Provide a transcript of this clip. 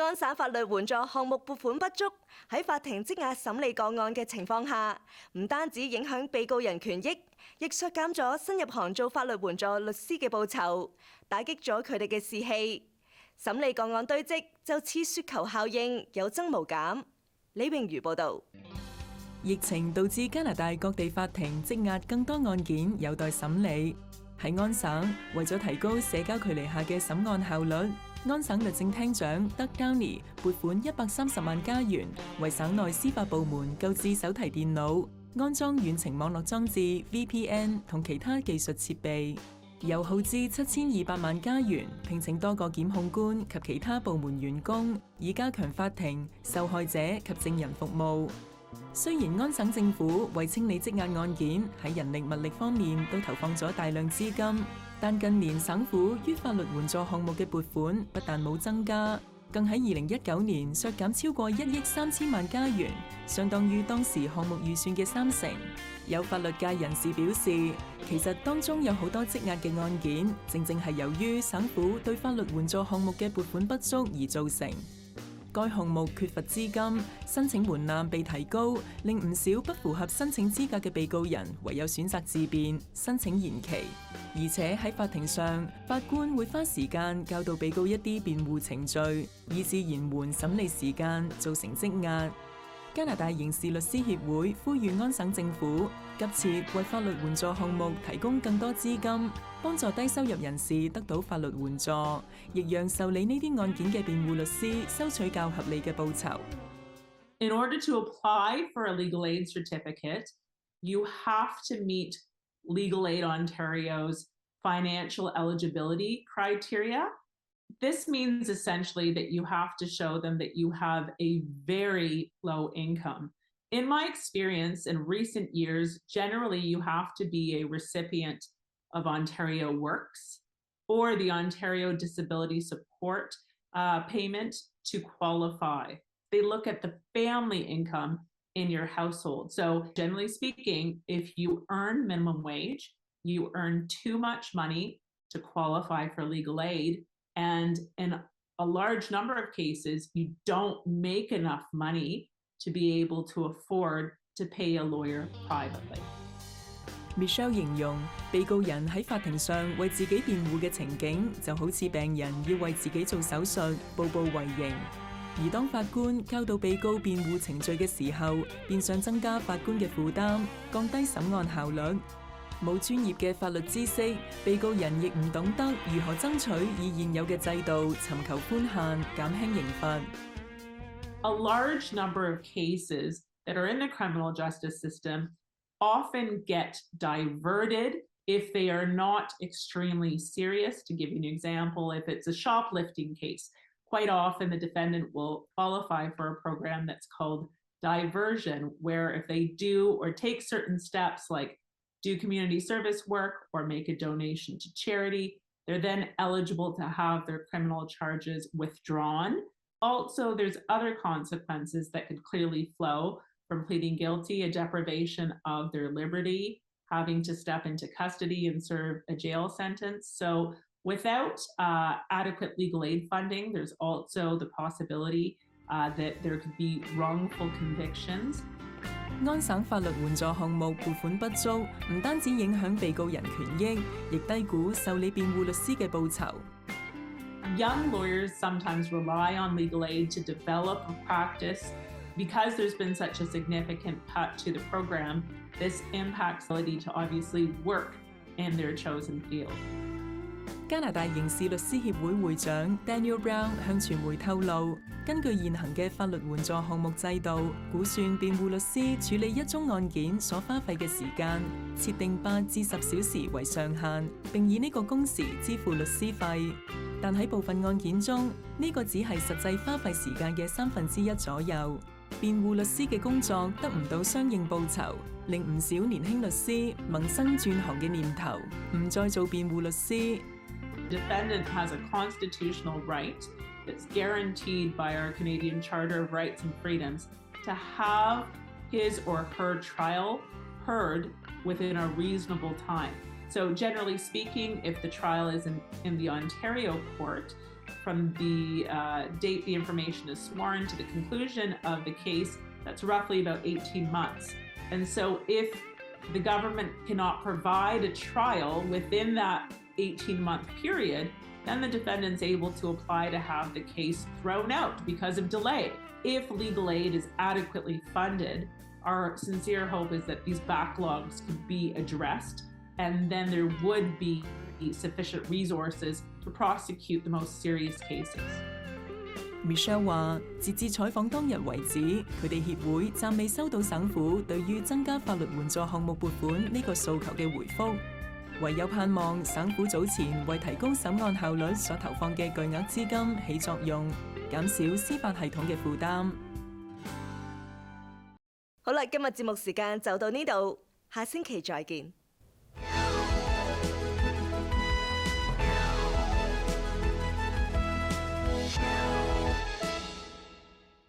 安省法律援助項目撥款不足，喺法庭積壓審理個案嘅情況下，唔單止影響被告人權益，亦削減咗新入行做法律援助律師嘅報酬，打擊咗佢哋嘅士氣。審理個案堆積就似雪球效應，有增無減。李詠如報導。疫情導致加拿大各地法庭積壓更多案件有待審理。喺安省，為咗提高社交距離下嘅審案效率，安省律政廳長德高尼撥款130萬加元，為省內司法部門購置手提電腦、安裝遠程網絡裝置 VPN 同其他技術設備，又耗資7200萬加元，聘請多個檢控官及其他部門員工，以加強法庭、受害者及證人服務。雖然安省政府為清理積壓案件喺人力物力方面都投放咗大量資金，但近年省府於法律援助項目嘅撥款不但冇增加，更喺2019年削減超過1億3000萬加元，相當於當時項目預算嘅30%。有法律界人士表示，其實當中有好多積壓嘅案件，正係由於省府對法律援助項目嘅撥款不足而造成。該項目缺乏資金，申請門檻被提高，令唔少不符合申請資格嘅被告人唯有選擇自辯，申請延期。而且喺法庭上，法官會花時間教導被告一啲辯護程序，以致延緩審理時間，造成積壓。加拿大刑事律師協會呼籲安省政府急切為法律援助項目提供更多資金，幫助低收入人士得到法律援助，亦讓受理呢啲案件嘅辯護律師收取較合理嘅報酬。In order to apply for a legal aid certificate, you have to meet Legal Aid Ontario's financial eligibility criteria. This means essentially that you have to show them that you have a very low income. In my experience in recent years, generally you have to be a recipient of Ontario Works or the Ontario Disability Support payment to qualify. They look at the family income in your household. So generally speaking, if you earn minimum wage, you earn too much money to qualify for legal aid. And in a large number of cases, you don't make enough money to be able to afford to pay a lawyer privately. Michelle 形容被告人喺法庭上為自己辯護嘅情景，就好似病人要為自己做手術，步步為營。而當法官教導被告辯護程序嘅時候，變相增加法官嘅負擔，降低審案效率。冇專業嘅法律知識，被告人亦唔懂得如何爭取以現有嘅制度尋求寬限，減輕刑罰。A large number of cases that are in the criminal justice system often get diverted if they are not extremely serious. To give you an example, if it's a shoplifting case, quite often the defendant will qualify for a program that's called diversion, where if they do or take certain steps like do community service work or make a donation to charity, they're then eligible to have their criminal charges withdrawn. Also, there's other consequences that could clearly flow from pleading guilty, a deprivation of their liberty, having to step into custody and serve a jail sentence. So without adequate legal aid funding, there's also the possibility that there could be wrongful convictions. 安省法律援助項目撥款不足，唔單止影響被告人權益，亦低估受理辯護律師嘅報酬。Young lawyers sometimes rely on legal aid to develop a practice. Because there's been such a significant cut to the program, this impacts the ability to obviously work in their chosen field. 加拿大刑事律師協會會長 Daniel Brown 向傳媒透露，根據現行嘅法律援助項目制度，估算辯護律師處理一宗案件所花費嘅時間，設定8至10小時為上限，並以呢個工時支付律師費。但喺部分案件中，呢個只係實際花費時間嘅1/3左右。辯護律師嘅工作得唔到相應報酬，令唔少年輕律師萌生轉行嘅念頭，唔再做辯護律師。Defendant has a constitutional right that's guaranteed by our Canadian Charter of Rights and Freedoms to have his or her trial heard within a reasonable time. So generally speaking, if the trial is in the Ontario court, from the date the information is sworn to the conclusion of the case, that's roughly about 18 months. And so if the government cannot provide a trial within that 18-month period, then the defendant's able to apply to have the case thrown out because of delay. If legal aid is adequately funded, our sincere hope is that these backlogs could be addressed, and then there would be sufficient resources to prosecute the most serious cases. Michelle 話：截至採訪當日為止，佢哋協會暫未收到省府對於增加法律援助項目撥款呢個訴求嘅回覆，唯有盼望省府早前為提高審案效率所投放嘅巨額資金起作用，減少司法系統嘅負擔。好啦，今日節目時間就到呢度，下星期再見。